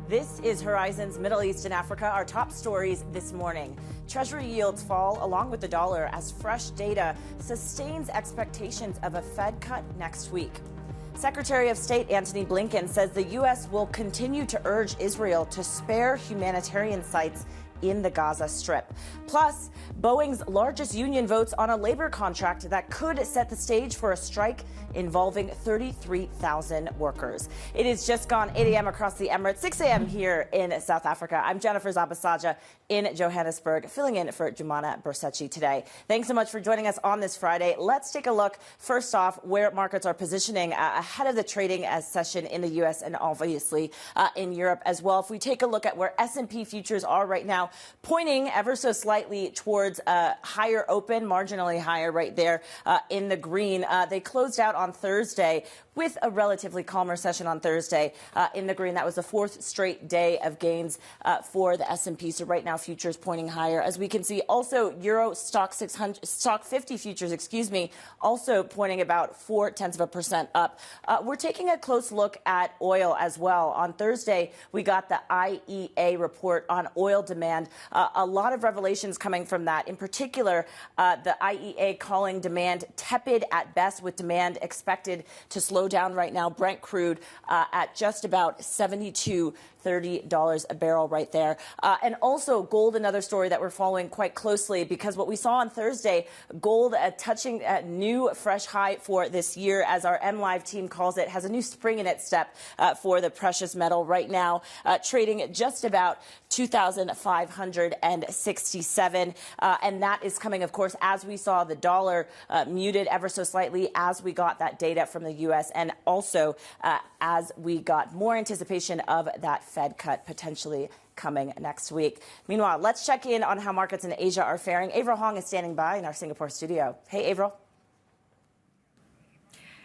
This is Horizon's Middle East and Africa, our top stories this morning. Treasury yields fall along with the dollar as fresh data sustains expectations of a Fed cut next week. Secretary of State Antony Blinken says the U.S. will continue to urge Israel to spare humanitarian sites in the Gaza Strip. Plus, Boeing's largest union votes on a labor contract that could set the stage for a strike involving 33,000 workers. It is just gone 8 a.m. across the Emirates, 6 a.m. here in South Africa. I'm Jennifer Zabasaja in Johannesburg, filling in for Jumana Bersechi today. Thanks so much for joining us on this Friday. Let's take a look, first off, where markets are positioning ahead of the trading session in the U.S. and obviously in Europe as well. If we take a look at where S&P futures are right now, pointing ever so slightly towards a higher open, marginally higher right there in the green. They closed out on Thursday with a relatively calmer session on Thursday in the green. That was the fourth straight day of gains for the S&P. So right now, futures pointing higher. As we can see, also Euro Stock 50 futures, also pointing about 0.4% up. We're taking a close look at oil as well. On Thursday, we got the IEA report on oil demand. A lot of revelations coming from that. In particular, the IEA calling demand tepid at best, with demand expected to slow down right now. Brent crude at just about $72.30 a barrel right there. And also gold, another story that we're following quite closely, because what we saw on Thursday, gold touching a new fresh high for this year, as our MLive team calls it, has a new spring in its step for the precious metal right now, trading at just about 2,567. And that is coming, of course, as we saw the dollar muted ever so slightly as we got that data from the U.S. and also as we got more anticipation of that Fed cut potentially coming next week. Meanwhile, let's check in on how markets in Asia are faring. Avril Hong is standing by in our Singapore studio. Hey, Avril.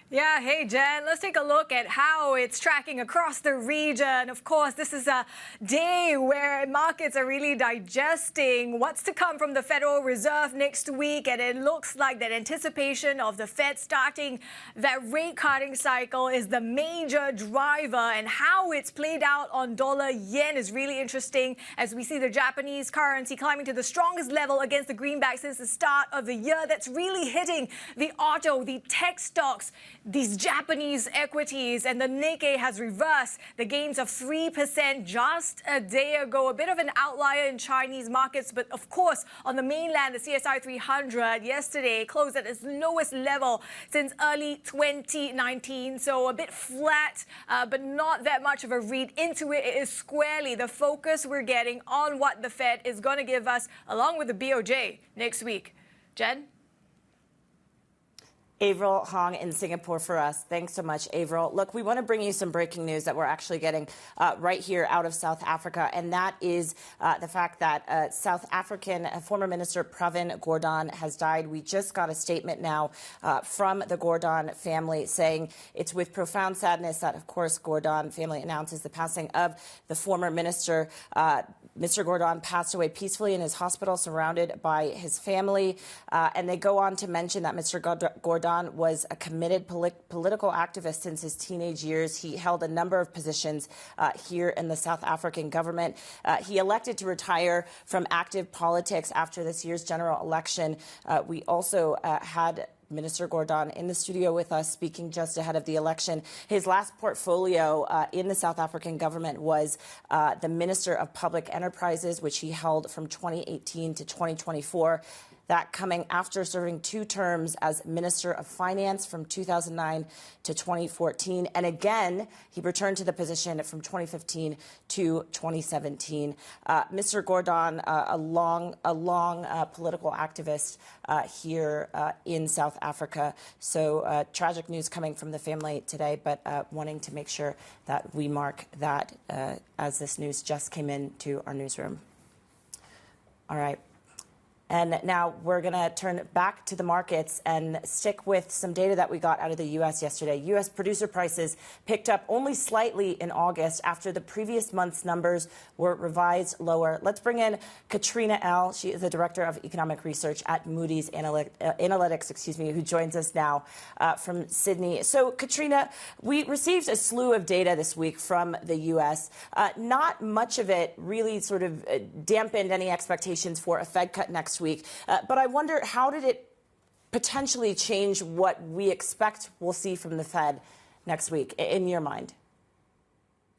Yeah, hey, Jen. Let's take a look at how it's tracking across the region. Of course, this is a day where markets are really digesting what's to come from the Federal Reserve next week. And it looks like that anticipation of the Fed starting that rate cutting cycle is the major driver. And how it's played out on dollar yen is really interesting, as we see the Japanese currency climbing to the strongest level against the greenback since the start of the year. That's really hitting the auto, the tech stocks, these Japanese equities, and the Nikkei has reversed the gains of 3% just a day ago. A bit of an outlier in Chinese markets, but of course, on the mainland, the CSI 300 yesterday closed at its lowest level since early 2019. So a bit flat, but not that much of a read into it. It is squarely the focus we're getting on what the Fed is going to give us, along with the BOJ next week. Jen? Avril Hong in Singapore for us. Thanks so much, Avril. Look, we want to bring you some breaking news that we're actually getting right here out of South Africa, and that is the fact that South African former Minister Pravin Gordhan has died. We just got a statement now from the Gordhan family saying it's with profound sadness that, of course, Gordhan family announces the passing of the former minister. Mr. Gordhan passed away peacefully in his hospital, surrounded by his family. And they go on to mention that Mr. Gordhan was a committed political activist since his teenage years. He held a number of positions here in the South African government. He elected to retire from active politics after this year's general election. We also had Minister Gordhan in the studio with us, speaking just ahead of the election. His last portfolio in the South African government was the Minister of Public Enterprises, which he held from 2018 to 2024. That coming after serving 2 terms as Minister of Finance from 2009 to 2014. And again, he returned to the position from 2015 to 2017. Mr. Gordhan, a long political activist here in South Africa. So tragic news coming from the family today, but wanting to make sure that we mark that as this news just came into our newsroom. All right. And now we're going to turn back to the markets and stick with some data that we got out of the U.S. yesterday. U.S. producer prices picked up only slightly in August after the previous month's numbers were revised lower. Let's bring in Katrina Ell. She is the Director of Economic Research at Moody's Analytics, who joins us now from Sydney. So, Katrina, we received a slew of data this week from the U.S. Not much of it really sort of dampened any expectations for a Fed cut next week. But I wonder, how did it potentially change what we expect we'll see from the Fed next week, in your mind?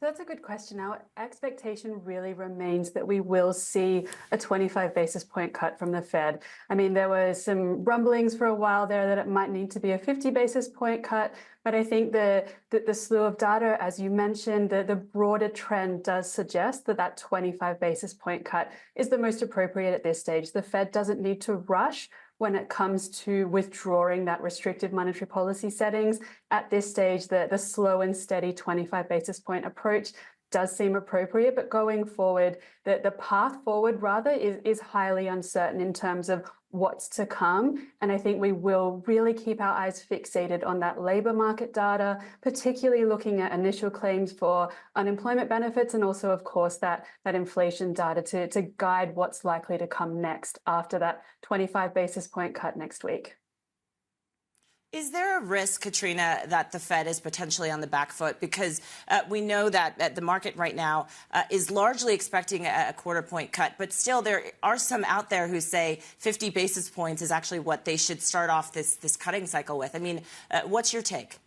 That's a good question. Our expectation really remains that we will see a 25 basis point cut from the Fed. I mean, there were some rumblings for a while there that it might need to be a 50 basis point cut. But I think the slew of data, as you mentioned, the broader trend does suggest that that 25 basis point cut is the most appropriate at this stage. The Fed doesn't need to rush when it comes to withdrawing that restrictive monetary policy settings. At this stage, the slow and steady 25 basis point approach does seem appropriate, but going forward, the path forward rather is highly uncertain in terms of what's to come. And I think we will really keep our eyes fixated on that labor market data, particularly looking at initial claims for unemployment benefits and also, of course, that inflation data to guide what's likely to come next after that 25 basis point cut next week. Is there a risk, Katrina, that the Fed is potentially on the back foot? Because we know that the market right now is largely expecting a quarter-point cut, but still there are some out there who say 50 basis points is actually what they should start off this cutting cycle with. I mean, what's your take?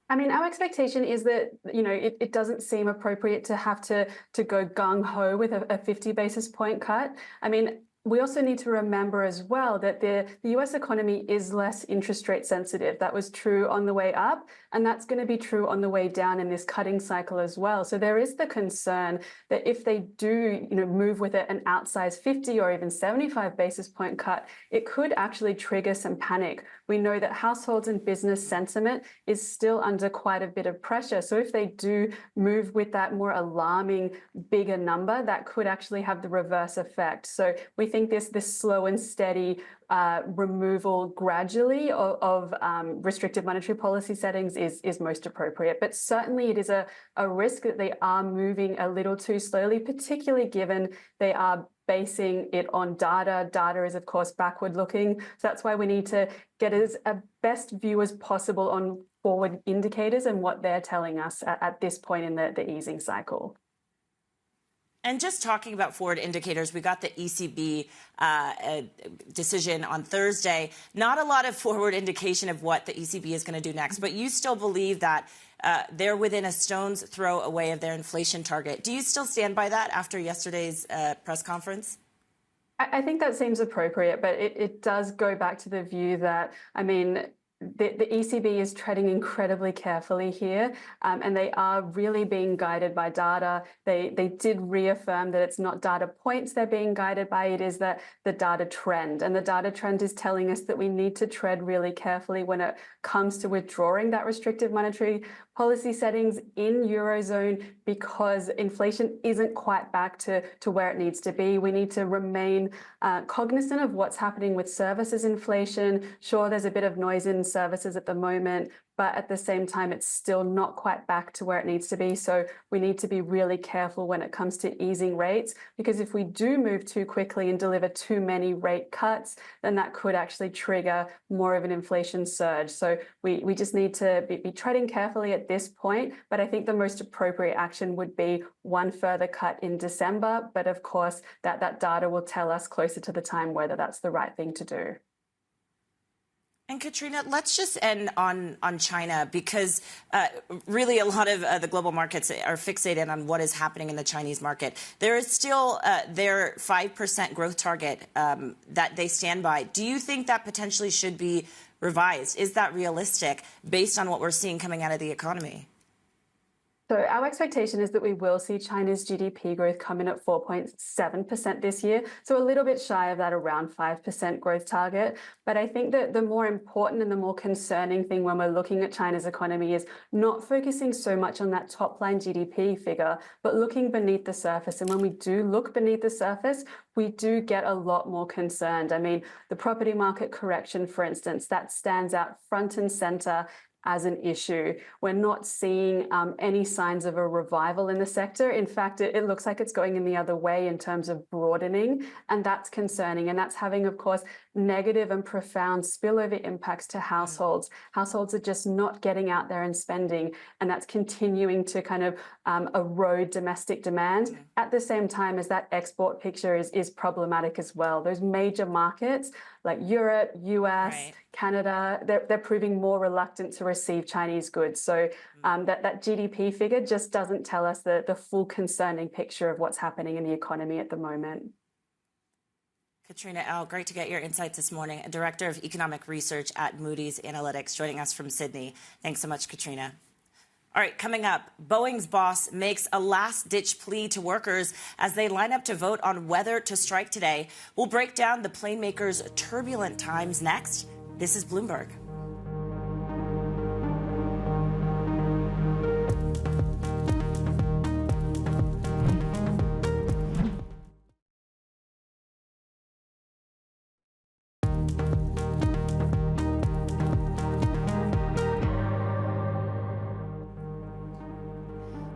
I mean, our expectation is that, it doesn't seem appropriate to have to go gung-ho with a 50 basis point cut. I mean, we also need to remember as well that the US economy is less interest rate sensitive. That was true on the way up, and that's going to be true on the way down in this cutting cycle as well. So there is the concern that if they do, move with an outsized 50 or even 75 basis point cut, it could actually trigger some panic. We know that households and business sentiment is still under quite a bit of pressure. So if they do move with that more alarming, bigger number, that could actually have the reverse effect. So we think this slow and steady removal gradually of restrictive monetary policy settings is most appropriate. But certainly it is a risk that they are moving a little too slowly, particularly given they are basing it on data. Data is, of course, backward looking. So that's why we need to get a best view as possible on forward indicators and what they're telling us at this point in the easing cycle. And just talking about forward indicators, we got the ECB decision on Thursday. Not a lot of forward indication of what the ECB is going to do next, but you still believe that they're within a stone's throw away of their inflation target. Do you still stand by that after yesterday's press conference? I think that seems appropriate, but it does go back to the view that, the ECB is treading incredibly carefully here, and they are really being guided by data. They did reaffirm that it's not data points they're being guided by, it is the data trend. And the data trend is telling us that we need to tread really carefully when it comes to withdrawing that restrictive monetary policy settings in Eurozone, because inflation isn't quite back to where it needs to be. We need to remain cognizant of what's happening with services inflation. Sure, there's a bit of noise in services at the moment, but at the same time, it's still not quite back to where it needs to be. So we need to be really careful when it comes to easing rates, because if we do move too quickly and deliver too many rate cuts, then that could actually trigger more of an inflation surge. So we just need to be treading carefully at this point. But I think the most appropriate action would be one further cut in December. But of course, that data will tell us closer to the time whether that's the right thing to do. And Katrina, let's just end on China, because really a lot of the global markets are fixated on what is happening in the Chinese market. There is still their 5% growth target that they stand by. Do you think that potentially should be revised? Is that realistic based on what we're seeing coming out of the economy? So our expectation is that we will see China's GDP growth come in at 4.7% this year, so a little bit shy of that around 5% growth target. But I think that the more important and the more concerning thing when we're looking at China's economy is not focusing so much on that top line GDP figure, but looking beneath the surface. And when we do look beneath the surface, we do get a lot more concerned. I mean, the property market correction, for instance, that stands out front and center as an issue. We're not seeing any signs of a revival in the sector. In fact, it looks like it's going in the other way in terms of broadening, and that's concerning. And that's having, of course, negative and profound spillover impacts to households. Households are just not getting out there and spending, and that's continuing to kind of erode domestic demand at the same time as that export picture is problematic as well. Those major markets like Europe, US, Canada, they're proving more reluctant to receive Chinese goods. So that GDP figure just doesn't tell us the full concerning picture of what's happening in the economy at the moment. Katrina Ell, great to get your insights this morning. Director of Economic Research at Moody's Analytics, joining us from Sydney. Thanks so much, Katrina. All right, coming up, Boeing's boss makes a last-ditch plea to workers as they line up to vote on whether to strike today. We'll break down the plane maker's turbulent times next. This is Bloomberg.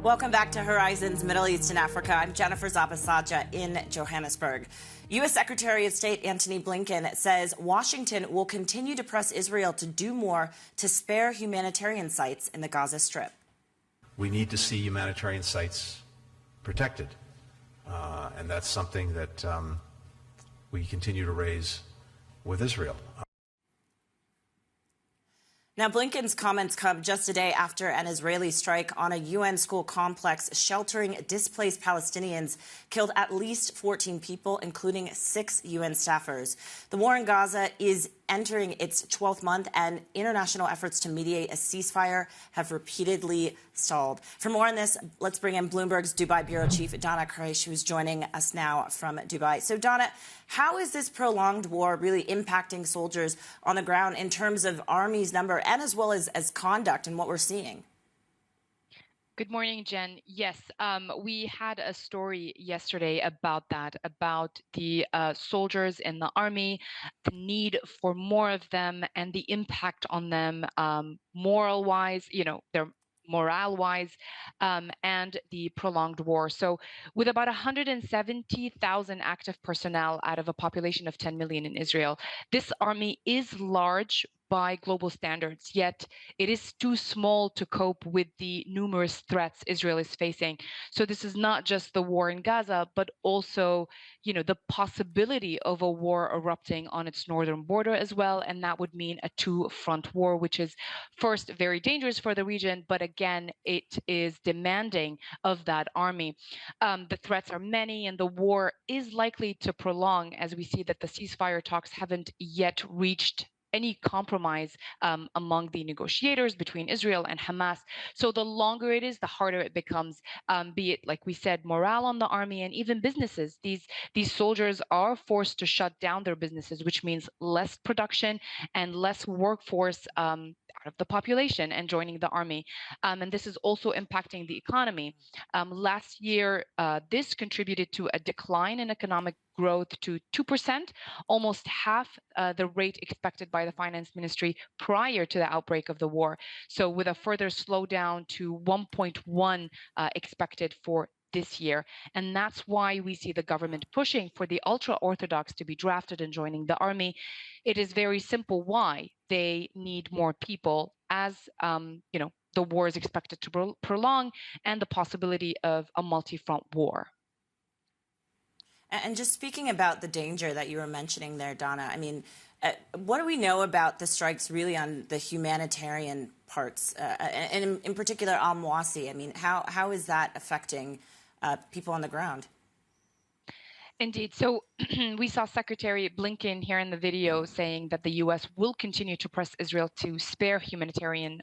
Welcome back to Horizons Middle East and Africa. I'm Jennifer Zabasaja in Johannesburg. U.S. Secretary of State Antony Blinken says Washington will continue to press Israel to do more to spare humanitarian sites in the Gaza Strip. We need to see humanitarian sites protected, and that's something that we continue to raise with Israel. Now, Blinken's comments come just a day after an Israeli strike on a UN school complex sheltering displaced Palestinians killed at least 14 people, including 6 UN staffers. The war in Gaza is entering its 12th month, and international efforts to mediate a ceasefire have repeatedly stalled. For more on this, let's bring in Bloomberg's Dubai Bureau Chief, Donna Quraish, who's joining us now from Dubai. So, Donna, how is this prolonged war really impacting soldiers on the ground in terms of Army's number and as well as conduct and what we're seeing? Good morning, Jen. Yes, we had a story yesterday about that, about the soldiers in the army, the need for more of them and the impact on them moral-wise, their morale-wise, and the prolonged war. So with about 170,000 active personnel out of a population of 10 million in Israel, this army is large by global standards, yet it is too small to cope with the numerous threats Israel is facing. So this is not just the war in Gaza, but also, the possibility of a war erupting on its northern border as well. And that would mean a two-front war, which is first very dangerous for the region, but again, it is demanding of that army. The threats are many, and the war is likely to prolong as we see that the ceasefire talks haven't yet reached any compromise among the negotiators between Israel and Hamas. So the longer it is, the harder it becomes, be it, like we said, morale on the army and even businesses. These soldiers are forced to shut down their businesses, which means less production and less workforce out of the population and joining the army. And this is also impacting the economy. Last year, this contributed to a decline in economic growth to 2%, almost half the rate expected by the finance ministry prior to the outbreak of the war. So with a further slowdown to 1.1 expected for this year. And that's why we see the government pushing for the ultra-Orthodox to be drafted and joining the army. It is very simple why they need more people as, the war is expected to prolong and the possibility of a multi-front war. And just speaking about the danger that you were mentioning there, Donna, I mean, what do we know about the strikes really on the humanitarian parts, and in particular Al-Mawasi? I mean, how is that affecting people on the ground? Indeed. So we saw Secretary Blinken here in the video saying that the U.S. will continue to press Israel to spare humanitarian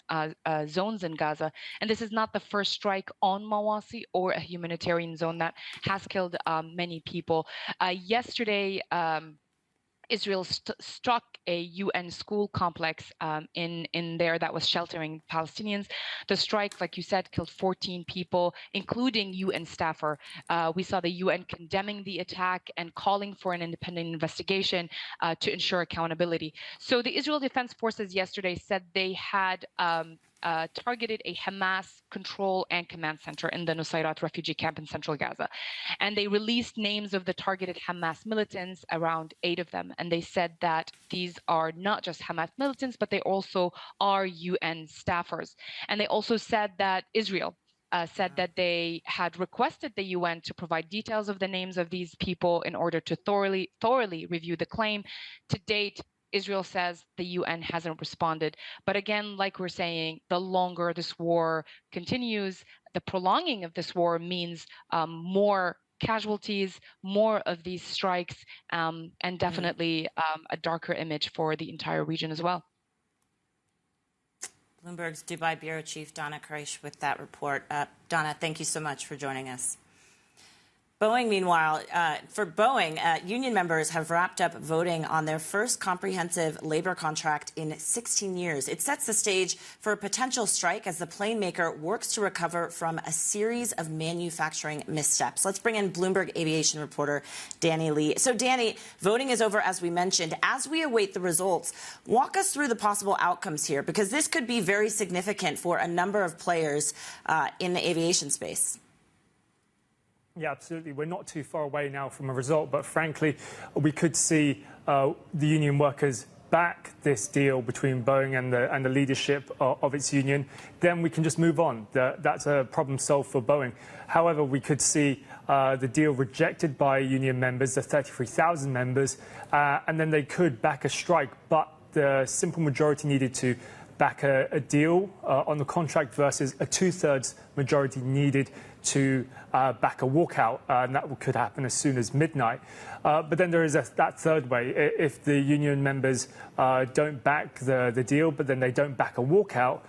zones in Gaza. And this is not the first strike on Mawasi or a humanitarian zone that has killed many people. Yesterday, Israel struck a UN school complex in there that was sheltering Palestinians. The strike, like you said, killed 14 people, including UN staffer. We saw the UN condemning the attack and calling for an independent investigation to ensure accountability. So the Israel Defense Forces yesterday said they had targeted a Hamas control and command center in the Nusayrat refugee camp in central Gaza. And they released names of the targeted Hamas militants, around 8 of them. And they said that these are not just Hamas militants, but they also are UN staffers. And they also said that Israel said that they had requested the UN to provide details of the names of these people in order to thoroughly review the claim. To date, Israel says the UN hasn't responded. But again, like we're saying, the longer this war continues, the prolonging of this war means more casualties, more of these strikes, and definitely a darker image for the entire region as well. Bloomberg's Dubai Bureau Chief Donna Kreisch with that report. Donna, thank you so much for joining us. Boeing, meanwhile, for Boeing, union members have wrapped up voting on their first comprehensive labor contract in 16 years. It sets the stage for a potential strike as the plane maker works to recover from a series of manufacturing missteps. Let's bring in Bloomberg aviation reporter Danny Lee. So, Danny, voting is over, as we mentioned. As we await the results, walk us through the possible outcomes here, because this could be very significant for a number of players in the aviation space. Yeah, absolutely. We're not too far away now from a result, but frankly, we could see the union workers back this deal between Boeing and the leadership of its union. Then we can just move on. That's a problem solved for Boeing. However, we could see the deal rejected by union members, the 33,000 members, and then they could back a strike. But the simple majority needed to back a deal on the contract versus a 2/3 majority needed to back a walkout, and that could happen as soon as midnight. But then there is that third way. If the union members don't back the deal, but then they don't back a walkout,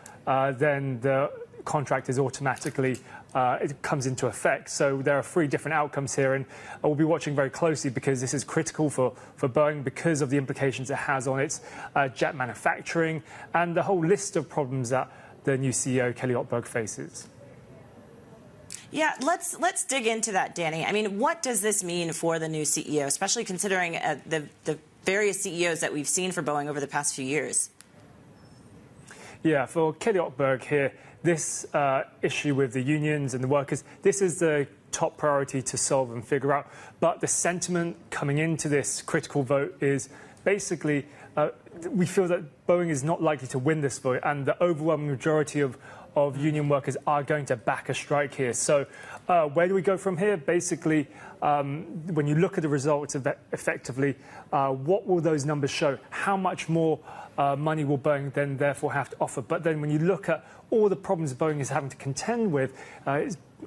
then the contract is automatically it comes into effect. So there are 3 different outcomes here, and we'll be watching very closely because this is critical for Boeing because of the implications it has on its jet manufacturing and the whole list of problems that the new CEO, Kelly Ottberg, faces. Yeah, let's dig into that, Danny. I mean, what does this mean for the new CEO, especially considering the various CEOs that we've seen for Boeing over the past few years? Yeah, for Kelly Ottberg here, this issue with the unions and the workers, this is the top priority to solve and figure out. But the sentiment coming into this critical vote is basically we feel that Boeing is not likely to win this vote, and the overwhelming majority of union workers are going to back a strike here. So where do we go from here? Basically, when you look at the results effectively, what will those numbers show? How much more money will Boeing then therefore have to offer? But then when you look at all the problems Boeing is having to contend with,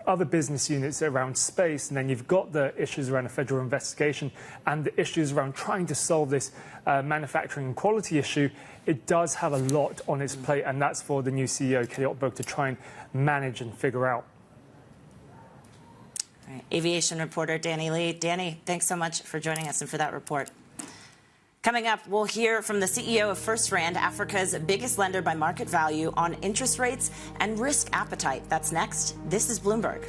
other business units around space, and then you've got the issues around a federal investigation and the issues around trying to solve this manufacturing and quality issue, it does have a lot on its plate, and that's for the new CEO, Kelly Ottberg, to try and manage and figure out. All right. Aviation reporter Danny Lee. Danny, thanks so much for joining us and for that report. Coming up, we'll hear from the CEO of FirstRand, Africa's biggest lender by market value, on interest rates and risk appetite. That's next. This is Bloomberg.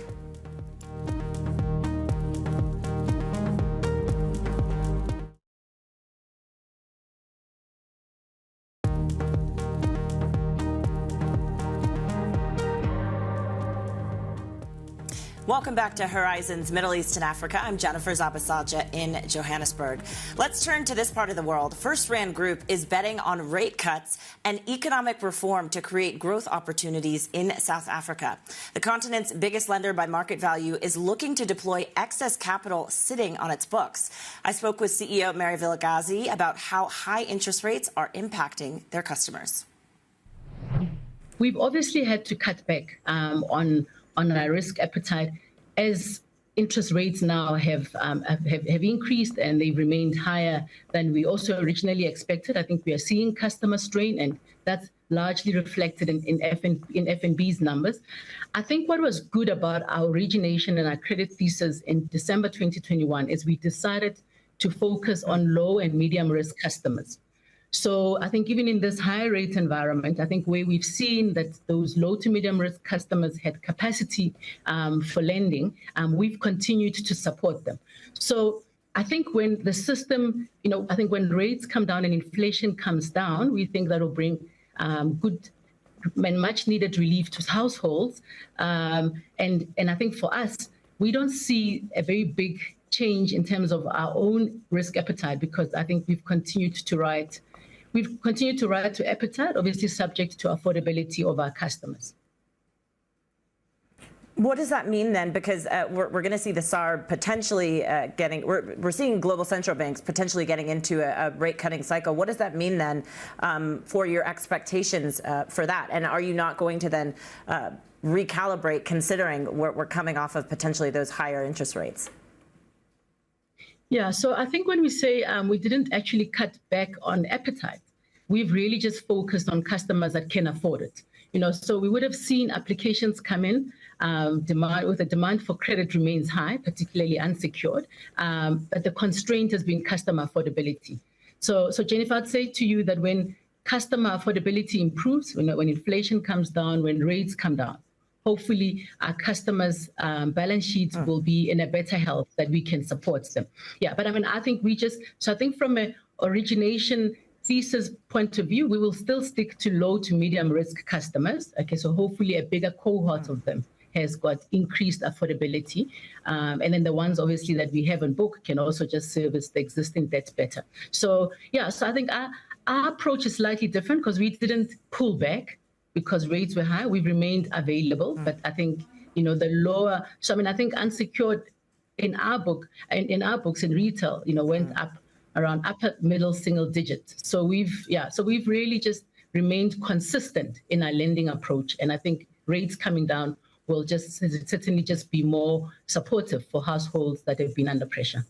Welcome back to Horizons Middle East and Africa. I'm Jennifer Zabasaja in Johannesburg. Let's turn to this part of the world. FirstRand Group is betting on rate cuts and economic reform to create growth opportunities in South Africa. The continent's biggest lender by market value is looking to deploy excess capital sitting on its books. I spoke with CEO Mary Vilakazi about how high interest rates are impacting their customers. We've obviously had to cut back on our risk appetite as interest rates now have increased, and they've remained higher than we also originally expected. I think we are seeing customer strain, and that's largely reflected in FNB's numbers. I think what was good about our origination and our credit thesis in December 2021 is we decided to focus on low and medium risk customers. So I think even in this higher rate environment, I think where we've seen that those low to medium risk customers had capacity for lending, we've continued to support them. So I think when the system, I think when rates come down and inflation comes down, we think that will bring good and much needed relief to households. And I think for us, we don't see a very big change in terms of our own risk appetite, because I think we've continued to write to appetite, obviously subject to affordability of our customers. What does that mean then? Because we're going to see the SAR potentially we're seeing global central banks potentially getting into a rate cutting cycle. What does that mean then for your expectations for that? And are you not going to then recalibrate, considering we're coming off of potentially those higher interest rates? Yeah, so I think when we say we didn't actually cut back on appetite, we've really just focused on customers that can afford it. So we would have seen applications come in, the demand for credit remains high, particularly unsecured, but the constraint has been customer affordability. So Jennifer, I'd say to you that when customer affordability improves, when inflation comes down, when rates come down, hopefully our customers' balance sheets will be in a better health that we can support them. Yeah, but I mean, I think from an origination thesis point of view, we will still stick to low to medium risk customers. Okay, so hopefully a bigger cohort of them has got increased affordability. And then the ones obviously that we have in book can also just service the existing debt better. So yeah, so I think our approach is slightly different, because we didn't pull back because rates were high. We've remained available, but I think, the lower, so I mean, I think unsecured in our books in retail, went up around upper middle single digit. So we've really just remained consistent in our lending approach. And I think rates coming down will just certainly just be more supportive for households that have been under pressure.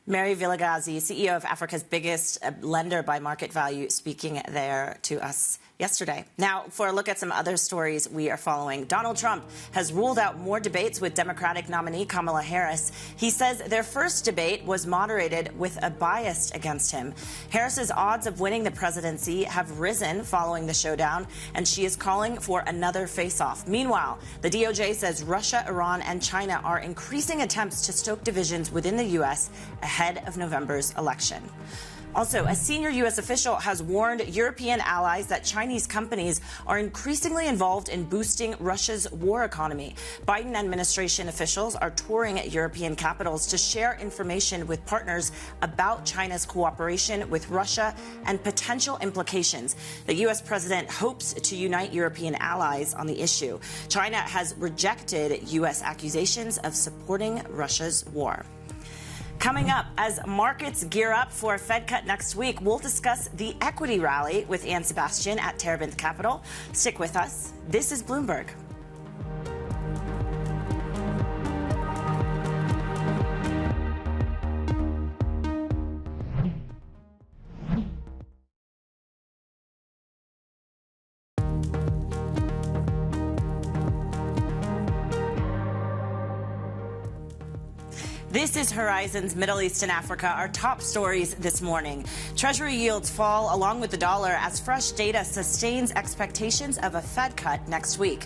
Mary Vilakazi, CEO of Africa's biggest lender by market value, speaking there to us yesterday. Now, for a look at some other stories we are following. Donald Trump has ruled out more debates with Democratic nominee Kamala Harris. He says their first debate was moderated with a bias against him. Harris's odds of winning the presidency have risen following the showdown, and she is calling for another face-off. Meanwhile, the DOJ says Russia, Iran, and China are increasing attempts to stoke divisions within the U.S. ahead of November's election. Also, a senior U.S. official has warned European allies that Chinese companies are increasingly involved in boosting Russia's war economy. Biden administration officials are touring European capitals to share information with partners about China's cooperation with Russia and potential implications. The U.S. president hopes to unite European allies on the issue. China has rejected U.S. accusations of supporting Russia's war. Coming up, as markets gear up for a Fed cut next week, we'll discuss the equity rally with Sebastian at Terebinth Capital. Stick with us. This is Bloomberg. This is Horizon's Middle East and Africa, our top stories this morning. Treasury yields fall along with the dollar as fresh data sustains expectations of a Fed cut next week.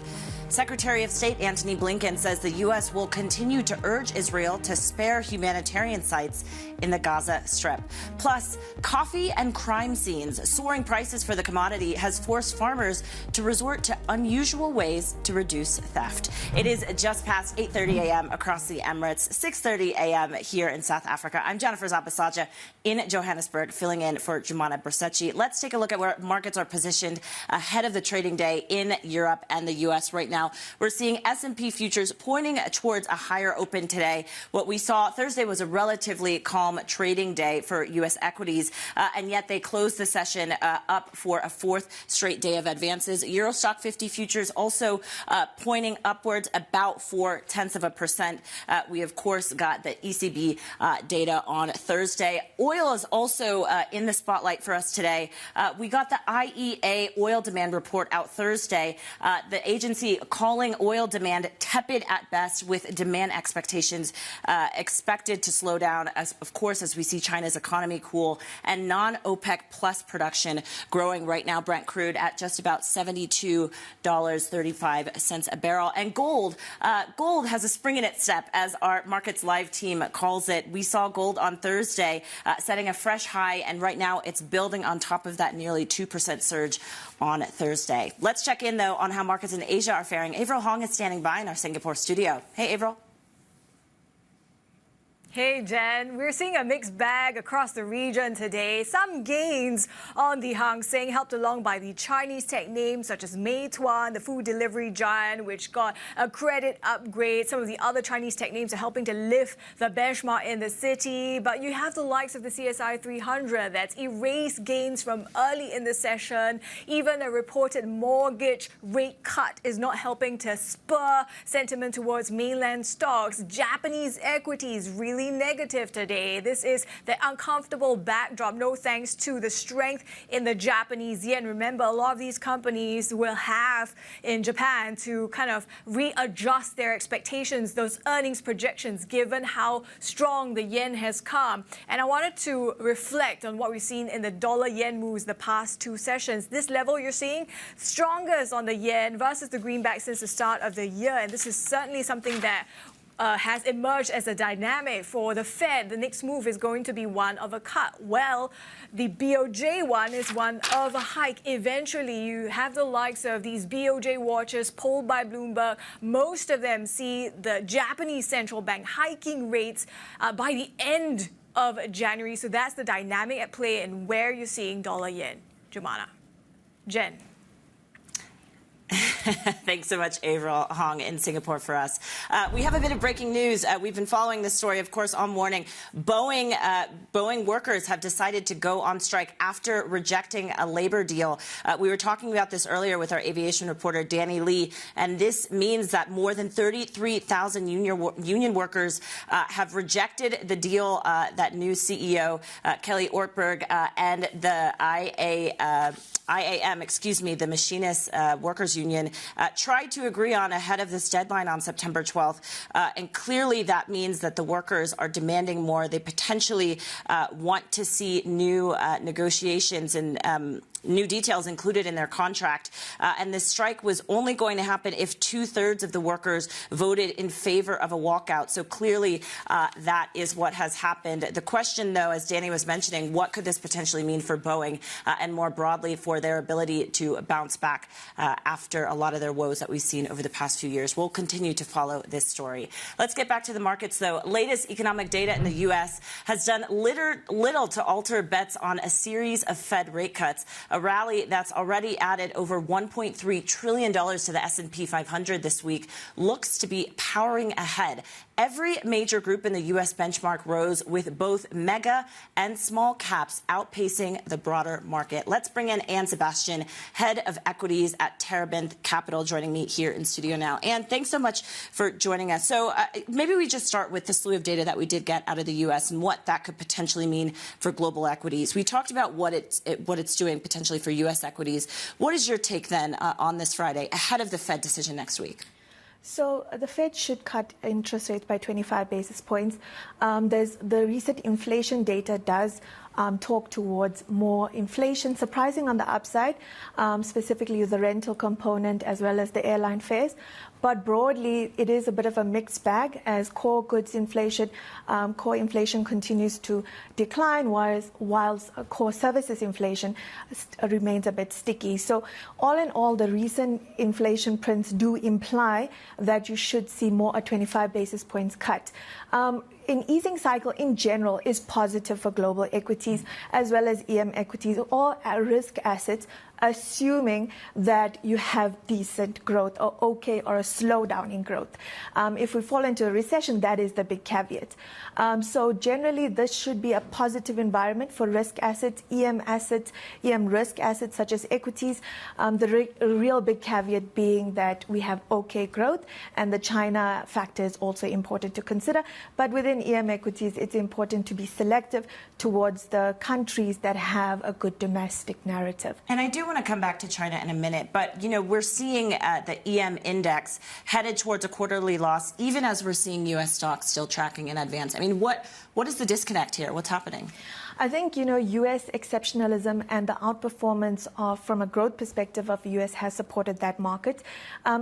Secretary of State Antony Blinken says the U.S. will continue to urge Israel to spare humanitarian sites in the Gaza Strip. Plus, coffee and crime scenes. Soaring prices for the commodity has forced farmers to resort to unusual ways to reduce theft. It is just past 8:30 a.m. across the Emirates, 6:30 a.m. here in South Africa. I'm Jennifer Zapasaja in Johannesburg, filling in for Jumana Bersechi. Let's take a look at where markets are positioned ahead of the trading day in Europe and the U.S. right now. now. We're seeing S&P futures pointing towards a higher open today. What we saw Thursday was a relatively calm trading day for U.S. equities, and yet they closed the session up for a fourth straight day of advances. Euro Stock 50 futures also pointing upwards about 0.4%. We, of course, got the ECB data on Thursday. Oil is also in the spotlight for us today. We got the IEA oil demand report out Thursday. The agency calling oil demand tepid at best, with demand expectations expected to slow down, of course, as we see China's economy cool, and non-OPEC plus production growing right now. Brent crude at just about $72.35 a barrel. And gold has a spring in its step, as our Markets Live team calls it. We saw gold on Thursday setting a fresh high, and right now it's building on top of that nearly 2% surge on Thursday. Let's check in, though, on how markets in Asia are faring. Avril Hong is standing by in our Singapore studio. Hey, Avril. Hey, Jen. We're seeing a mixed bag across the region today. Some gains on the Hang Seng, helped along by the Chinese tech names such as Meituan, the food delivery giant, which got a credit upgrade. Some of the other Chinese tech names are helping to lift the benchmark in the city. But you have the likes of the CSI 300 that's erased gains from early in the session. Even a reported mortgage rate cut is not helping to spur sentiment towards mainland stocks. Japanese equities really negative today. This is the uncomfortable backdrop, no thanks to the strength in the Japanese yen. Remember, a lot of these companies will have in Japan to kind of readjust their expectations, those earnings projections, given how strong the yen has come. And I wanted to reflect on what we've seen in the dollar-yen moves the past two sessions. This level you're seeing, strongest on the yen versus the greenback since the start of the year. And this is certainly something that has emerged as a dynamic for the Fed. The next move is going to be one of a cut. Well, the BOJ one is one of a hike. Eventually, you have the likes of these BOJ watchers polled by Bloomberg. Most of them see the Japanese central bank hiking rates by the end of January. So that's the dynamic at play and where you're seeing dollar-yen. Jumana. Jen. Thanks so much, Avril Hong in Singapore for us. We have a bit of breaking news. We've been following this story, of course, all morning. Boeing workers have decided to go on strike after rejecting a labor deal. We were talking about this earlier with our aviation reporter, Danny Lee, and this means that more than 33,000 union workers have rejected the deal that new CEO, Kelly Ortberg, and the IAM, the Machinists Workers Union, tried to agree on ahead of this deadline on September 12th. And clearly that means that the workers are demanding more. They potentially want to see new negotiations and new details included in their contract. And this strike was only going to happen if 2/3 of the workers voted in favor of a walkout. So clearly that is what has happened. The question, though, as Danny was mentioning, what could this potentially mean for Boeing and more broadly for their ability to bounce back after a lot of their woes that we've seen over the past few years? We'll continue to follow this story. Let's get back to the markets, though. Latest economic data in the U.S. has done little to alter bets on a series of Fed rate cuts. A rally that's already added over $1.3 trillion to the S&P 500 this week looks to be powering ahead. Every major group in the U.S. benchmark rose, with both mega and small caps outpacing the broader market. Let's bring in Sebastian, head of equities at Terebinth Capital, joining me here in studio now. Anne, thanks so much for joining us. So maybe we just start with the slew of data that we did get out of the U.S. and what that could potentially mean for global equities. We talked about what it's doing potentially for U.S. equities. What is your take then on this Friday ahead of the Fed decision next week? So the Fed should cut interest rates by 25 basis points. The recent inflation data does talk towards more inflation, surprising on the upside, specifically the rental component as well as the airline fares. But broadly, it is a bit of a mixed bag as core goods inflation, core inflation continues to decline, whilst core services inflation remains a bit sticky. So all in all, the recent inflation prints do imply that you should see more a 25 basis points cut. An easing cycle in general is positive for global equities as well as EM equities. All risk assets assuming that you have decent growth or okay or a slowdown in growth. If we fall into a recession, that is the big caveat. So generally, this should be a positive environment for risk assets, EM risk assets such as equities. The real big caveat being that we have okay growth, and the China factor is also important to consider. But within EM equities, it's important to be selective towards the countries that have a good domestic narrative. And I do want to come back to China in a minute, but we're seeing the EM index headed towards a quarterly loss, even as we're seeing U.S. stocks still tracking in advance. I mean, what is the disconnect here? What's happening? I think, U.S. exceptionalism and the outperformance from a growth perspective of the U.S. has supported that market.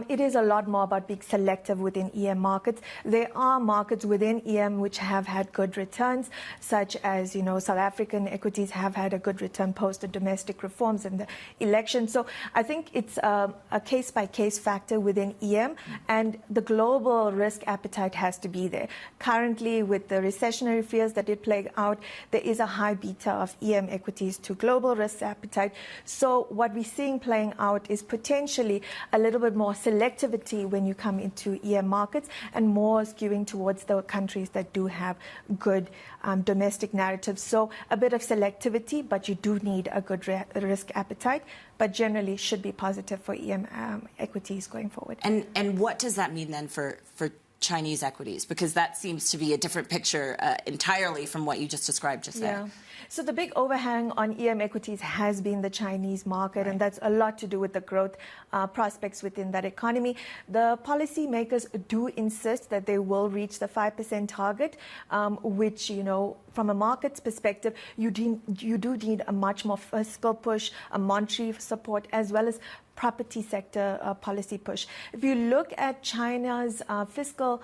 It is a lot more about being selective within EM markets. There are markets within EM which have had good returns, such as, South African equities have had a good return post the domestic reforms and the election. So I think it's a case-by-case factor within EM, and the global risk appetite has to be there. Currently, with the recessionary fears that did play out, there is a high beta of EM equities to global risk appetite. So what we're seeing playing out is potentially a little bit more selectivity when you come into EM markets, and more skewing towards the countries that do have good domestic narratives. So a bit of selectivity, but you do need a good risk appetite, but generally should be positive for EM equities going forward. And what does that mean then for Chinese equities? Because that seems to be a different picture entirely from what you just described just there. So the big overhang on EM equities has been the Chinese market, right, and that's a lot to do with the growth prospects within that economy. The policymakers do insist that they will reach the 5% target, which, from a market's perspective, you do need a much more fiscal push, a monetary support, as well as property sector policy push. If you look at China's fiscal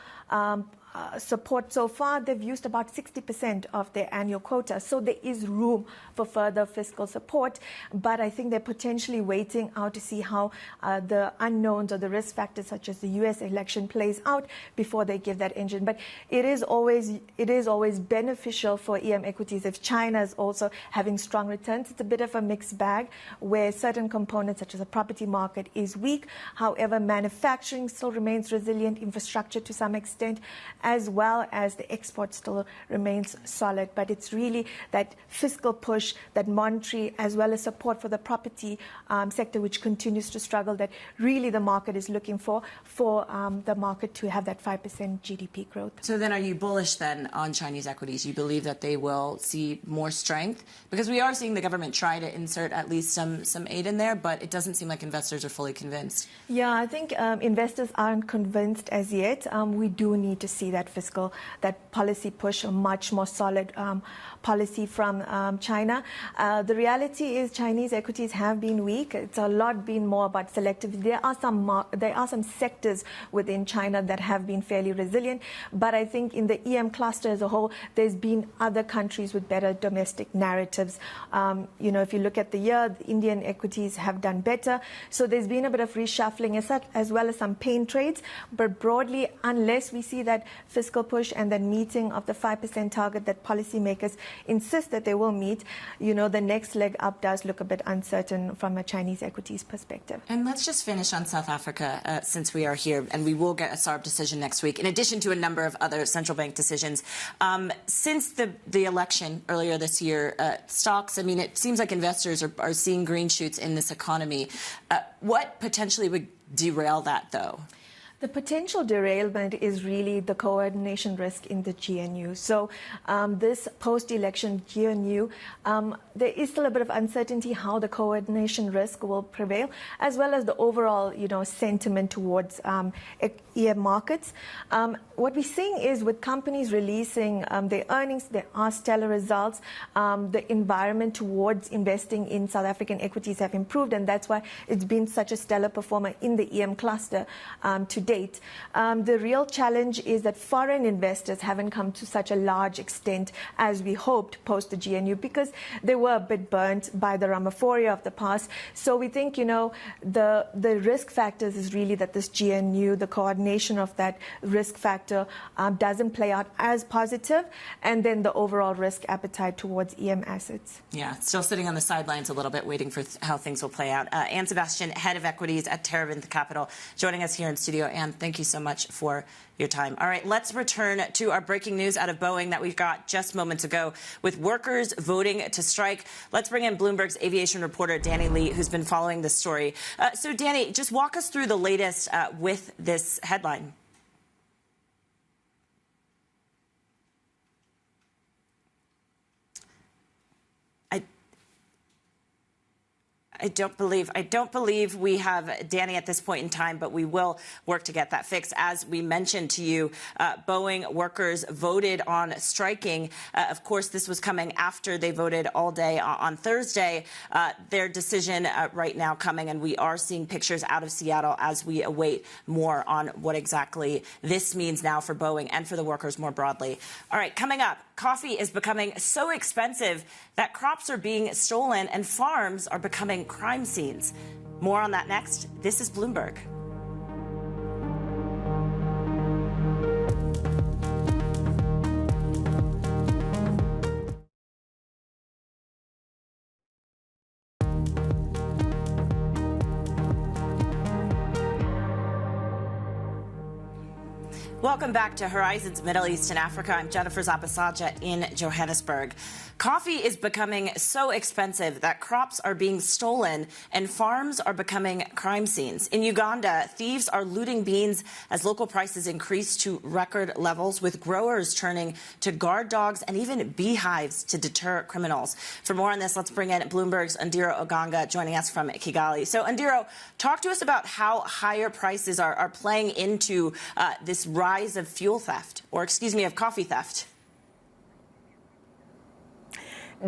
support so far, they've used about 60% of their annual quota. So there is room for further fiscal support. But I think they're potentially waiting out to see how the unknowns or the risk factors such as the U.S. election plays out before they give that engine. But it is always beneficial for EM equities if China is also having strong returns. It's a bit of a mixed bag where certain components such as the property market is weak. However, manufacturing still remains resilient, infrastructure to some extent, as well as the export still remains solid. But it's really that fiscal push, that monetary, as well as support for the property sector, which continues to struggle, that really the market is looking for the market to have that 5% GDP growth. So then are you bullish then on Chinese equities? You believe that they will see more strength? Because we are seeing the government try to insert at least some aid in there, but it doesn't seem like investors are fully convinced. Yeah, I think investors aren't convinced as yet. We do need to see that policy push, a much more solid policy from China. The reality is Chinese equities have been weak. It's a lot been more about selectivity. There are some sectors within China that have been fairly resilient, but I think in the EM cluster as a whole, there's been other countries with better domestic narratives. If you look at the year, the Indian equities have done better. So there's been a bit of reshuffling as well as some pain trades. But broadly, unless we see that fiscal push and then meeting of the 5% target that policymakers insist that they will meet, the next leg up does look a bit uncertain from a Chinese equities perspective. And let's just finish on South Africa since we are here, and we will get a SARB decision next week, in addition to a number of other central bank decisions. Since the election earlier this year, stocks, it seems like investors are seeing green shoots in this economy. What potentially would derail that, though? The potential derailment is really the coordination risk in the GNU. So this post-election GNU, there is still a bit of uncertainty how the coordination risk will prevail, as well as the overall, sentiment towards EM markets. What we're seeing is with companies releasing their earnings, there are stellar results. The environment towards investing in South African equities have improved, and that's why it's been such a stellar performer in the EM cluster today. date. The real challenge is that foreign investors haven't come to such a large extent as we hoped post the GNU, because they were a bit burnt by the Ramaphoria of the past. So we think, the risk factors is really that this GNU, the coordination of that risk factor doesn't play out as positive, and then the overall risk appetite towards EM assets. Yeah, still sitting on the sidelines a little bit, waiting for how things will play out. Anne Sebastian, head of equities at Terebinth Capital, joining us here in studio. Anne, thank you so much for your time. All right, let's return to our breaking news out of Boeing that we've got just moments ago, with workers voting to strike. Let's bring in Bloomberg's aviation reporter, Danny Lee, who's been following this story. So, Danny, just walk us through the latest with this headline. I don't believe we have Danny at this point in time, but we will work to get that fixed. As we mentioned to you, Boeing workers voted on striking. Of course, this was coming after they voted all day on Thursday. Their decision right now coming, and we are seeing pictures out of Seattle as we await more on what exactly this means now for Boeing and for the workers more broadly. All right, coming up, coffee is becoming so expensive that crops are being stolen and farms are becoming crime scenes. More on that next. This is Bloomberg. Welcome back to Horizons Middle East and Africa. I'm Jennifer Zapasaja in Johannesburg. Coffee is becoming so expensive that crops are being stolen and farms are becoming crime scenes. In Uganda, thieves are looting beans as local prices increase to record levels, with growers turning to guard dogs and even beehives to deter criminals. For more on this, let's bring in Bloomberg's Ndiro Oganga joining us from Kigali. So, Ndiro, talk to us about how higher prices are playing into this rise of fuel theft, or of coffee theft.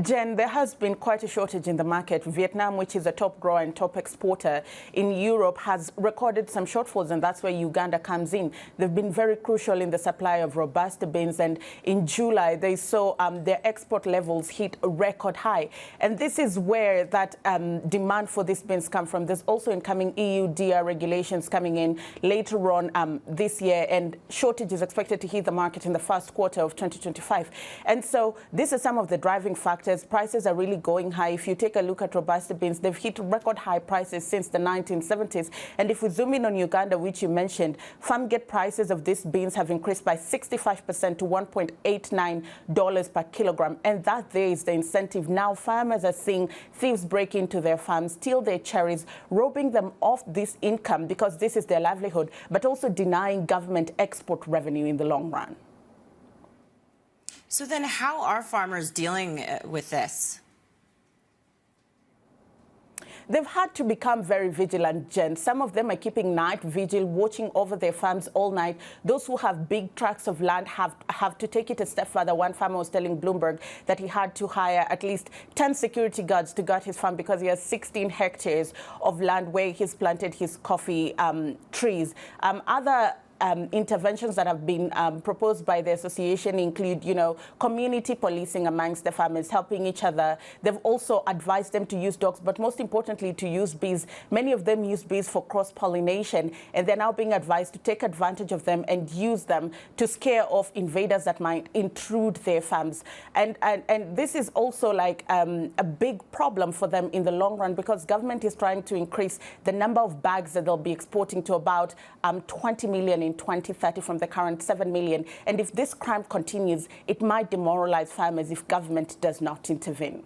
Jen, there has been quite a shortage in the market. Vietnam, which is a top grower and top exporter in Europe, has recorded some shortfalls, and that's where Uganda comes in. They've been very crucial in the supply of Robusta beans, and in July, they saw their export levels hit a record high. And this is where that demand for these beans come from. There's also incoming EU-DR regulations coming in later on this year, and shortage is expected to hit the market in the first quarter of 2025. And so this is some of the driving factors. Prices are really going high. If you take a look at Robusta beans, they've hit record high prices since the 1970s. And if we zoom in on Uganda, which you mentioned, farm gate prices of these beans have increased by 65% to $1.89 per kilogram. And that there is the incentive. Now farmers are seeing thieves break into their farms, steal their cherries, robbing them of this income because this is their livelihood, but also denying government export revenue in the long run. So then how are farmers dealing with this? They've had to become very vigilant, Jen. Some of them are keeping night vigil, watching over their farms all night. Those who have big tracts of land have to take it a step further. One farmer was telling Bloomberg that he had to hire at least 10 security guards to guard his farm because he has 16 hectares of land where he's planted his coffee trees. Other interventions that have been proposed by the association include, community policing amongst the farmers, helping each other. They've also advised them to use dogs, but most importantly, to use bees. Many of them use bees for cross-pollination, and they're now being advised to take advantage of them and use them to scare off invaders that might intrude their farms. And this is also like a big problem for them in the long run, because government is trying to increase the number of bags that they'll be exporting to about 20 million in 2030 from the current 7 million. And if this crime continues, it might demoralize farmers if government does not intervene.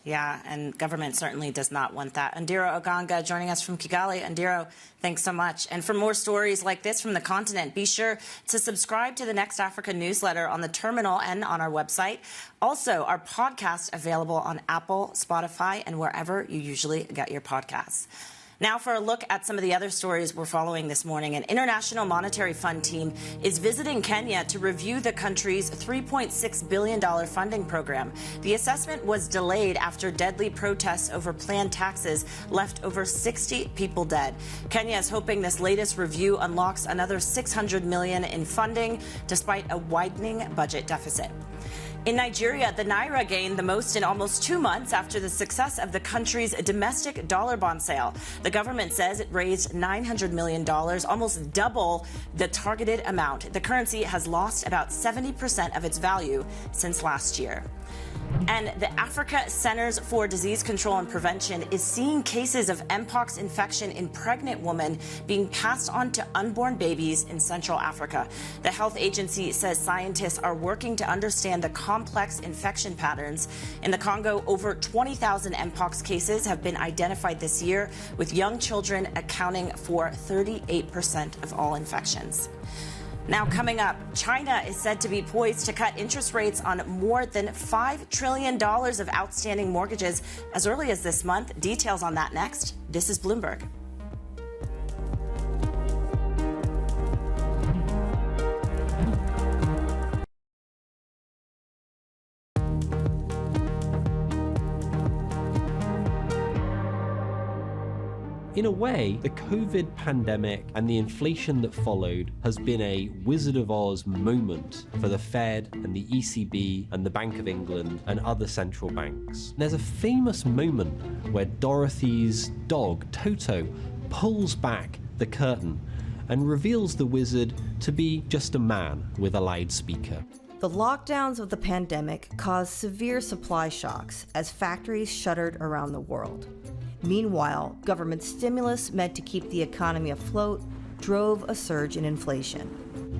Yeah, and government certainly does not want that. Ndiro Oganga joining us from Kigali. Ndiro, thanks so much. And for more stories like this from the continent, be sure to subscribe to the Next Africa newsletter on the terminal and on our website. Also, our podcast available on Apple, Spotify, and wherever you usually get your podcasts. Now for a look at some of the other stories we're following this morning. An International Monetary Fund team is visiting Kenya to review the country's $3.6 billion funding program. The assessment was delayed after deadly protests over planned taxes left over 60 people dead. Kenya is hoping this latest review unlocks another $600 million in funding, despite a widening budget deficit. In Nigeria, the Naira gained the most in almost 2 months after the success of the country's domestic dollar bond sale. The government says it raised $900 million, almost double the targeted amount. The currency has lost about 70% of its value since last year. And the Africa Centers for Disease Control and Prevention is seeing cases of Mpox infection in pregnant women being passed on to unborn babies in Central Africa. The health agency says scientists are working to understand the complex infection patterns. In the Congo, over 20,000 Mpox cases have been identified this year, with young children accounting for 38% of all infections. Now coming up, China is said to be poised to cut interest rates on more than $5 trillion of outstanding mortgages as early as this month. Details on that next. This is Bloomberg. In a way, the COVID pandemic and the inflation that followed has been a Wizard of Oz moment for the Fed and the ECB and the Bank of England and other central banks. There's a famous moment where Dorothy's dog, Toto, pulls back the curtain and reveals the wizard to be just a man with a loudspeaker. The lockdowns of the pandemic caused severe supply shocks as factories shuttered around the world. Meanwhile, government stimulus meant to keep the economy afloat drove a surge in inflation.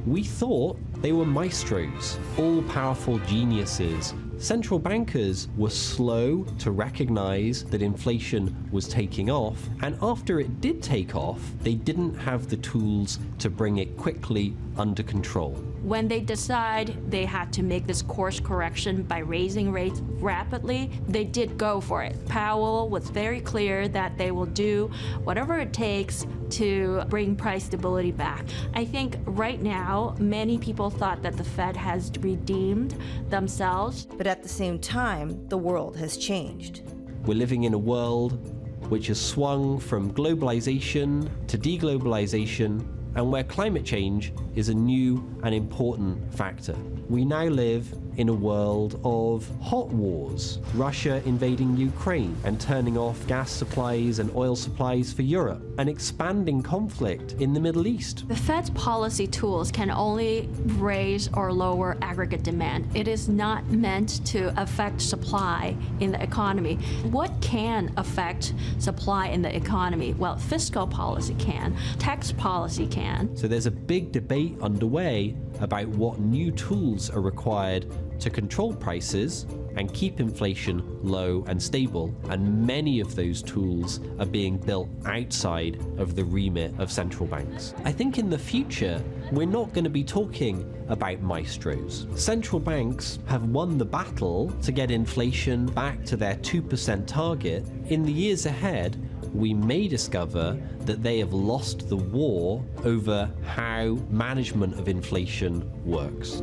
We thought they were maestros, all-powerful geniuses. Central bankers were slow to recognize that inflation was taking off, and after it did take off, they didn't have the tools to bring it quickly under control. When they decide they had to make this course correction by raising rates rapidly, they did go for it. Powell was very clear that they will do whatever it takes to bring price stability back. I think right now, many people thought that the Fed has redeemed themselves. But at the same time, the world has changed. We're living in a world which has swung from globalization to deglobalization, and where climate change is a new and important factor. We now live in a world of hot wars, Russia invading Ukraine and turning off gas supplies and oil supplies for Europe, an expanding conflict in the Middle East. The Fed's policy tools can only raise or lower aggregate demand. It is not meant to affect supply in the economy. What can affect supply in the economy? Well, fiscal policy can, tax policy can. So there's a big debate underway about what new tools are required to control prices and keep inflation low and stable, and many of those tools are being built outside of the remit of central banks. I think in the future, we're not going to be talking about maestros. Central banks have won the battle to get inflation back to their 2% target. In the years ahead, we may discover that they have lost the war over how management of inflation works.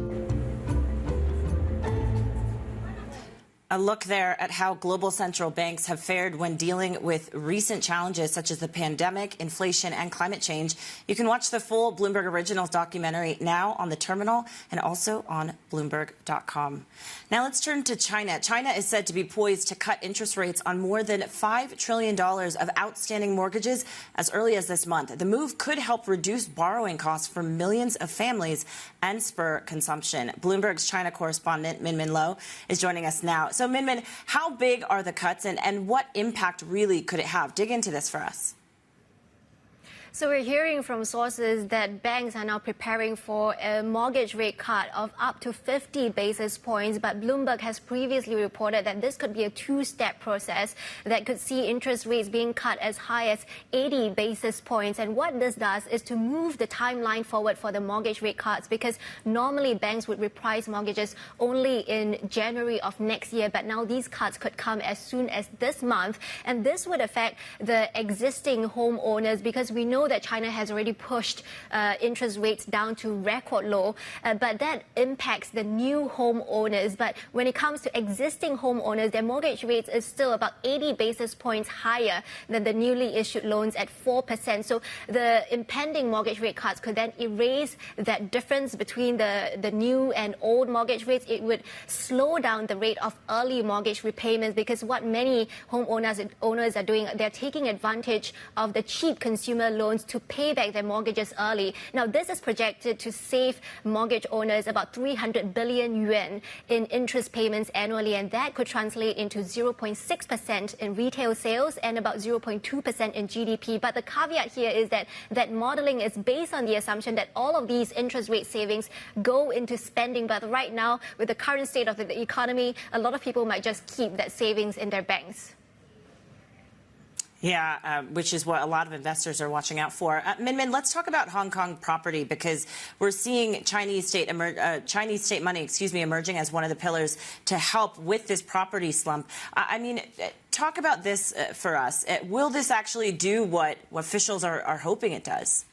A look there at how global central banks have fared when dealing with recent challenges such as the pandemic, inflation, and climate change. You can watch the full Bloomberg Originals documentary now on the terminal and also on Bloomberg.com. Now let's turn to China. China is said to be poised to cut interest rates on more than $5 trillion of outstanding mortgages as early as this month. The move could help reduce borrowing costs for millions of families and spur consumption. Bloomberg's China correspondent Minmin Lo is joining us now. So Minmin, how big are the cuts and what impact really could it have? Dig into this for us. So we're hearing from sources that banks are now preparing for a mortgage rate cut of up to 50 basis points. But Bloomberg has previously reported that this could be a two-step process that could see interest rates being cut as high as 80 basis points. And what this does is to move the timeline forward for the mortgage rate cuts, because normally banks would reprice mortgages only in January of next year. But now these cuts could come as soon as this month. And this would affect the existing homeowners, because we know that China has already pushed interest rates down to record low, but that impacts the new homeowners. But when it comes to existing homeowners, their mortgage rates is still about 80 basis points higher than the newly issued loans at 4%. So the impending mortgage rate cuts could then erase that difference between the new and old mortgage rates. It would slow down the rate of early mortgage repayments, because what many owners are doing, they're taking advantage of the cheap consumer loans to pay back their mortgages early. Now, this is projected to save mortgage owners about 300 billion yuan in interest payments annually, and that could translate into 0.6% in retail sales and about 0.2% in GDP. But the caveat here is that modeling is based on the assumption that all of these interest rate savings go into spending. But right now, with the current state of the economy, a lot of people might just keep that savings in their banks. Yeah, which is what a lot of investors are watching out for. Min, let's talk about Hong Kong property, because we're seeing Chinese state money, emerging as one of the pillars to help with this property slump. I mean, talk about this for us. Will this actually do what officials are hoping it does?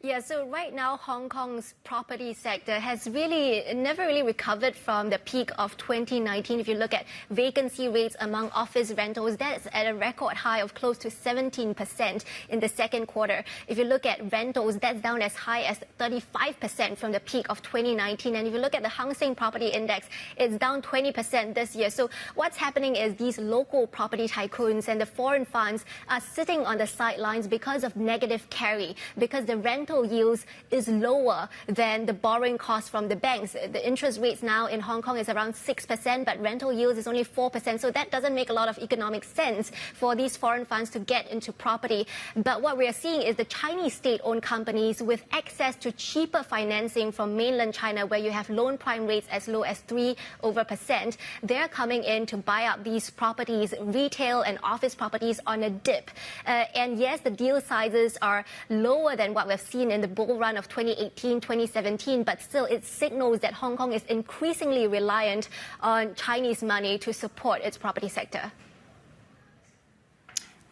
Yeah, so right now, Hong Kong's property sector has never really recovered from the peak of 2019. If you look at vacancy rates among office rentals, that's at a record high of close to 17% in the second quarter. If you look at rentals, that's down as high as 35% from the peak of 2019. And if you look at the Hang Seng Property Index, it's down 20% this year. So what's happening is these local property tycoons and the foreign funds are sitting on the sidelines because of negative carry, because the rental yields is lower than the borrowing cost from the banks. The interest rates now in Hong Kong is around 6%, but rental yields is only 4%. So that doesn't make a lot of economic sense for these foreign funds to get into property. But what we are seeing is the Chinese state-owned companies with access to cheaper financing from mainland China, where you have loan prime rates as low as 3%, they're coming in to buy up these properties, retail and office properties, on a dip. And yes, the deal sizes are lower than what we've seen in the bull run of 2018, 2017, but still it signals that Hong Kong is increasingly reliant on Chinese money to support its property sector.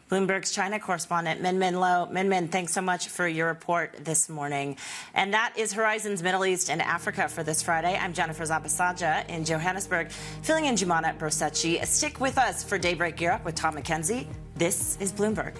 Bloomberg's China correspondent Min Lo. Min, thanks so much for your report this morning. And that is Horizon's Middle East and Africa for this Friday. I'm Jennifer Zabasaja in Johannesburg, filling in Jumana Brosechi. Stick with us for Daybreak Gear Up with Tom McKenzie. This is Bloomberg.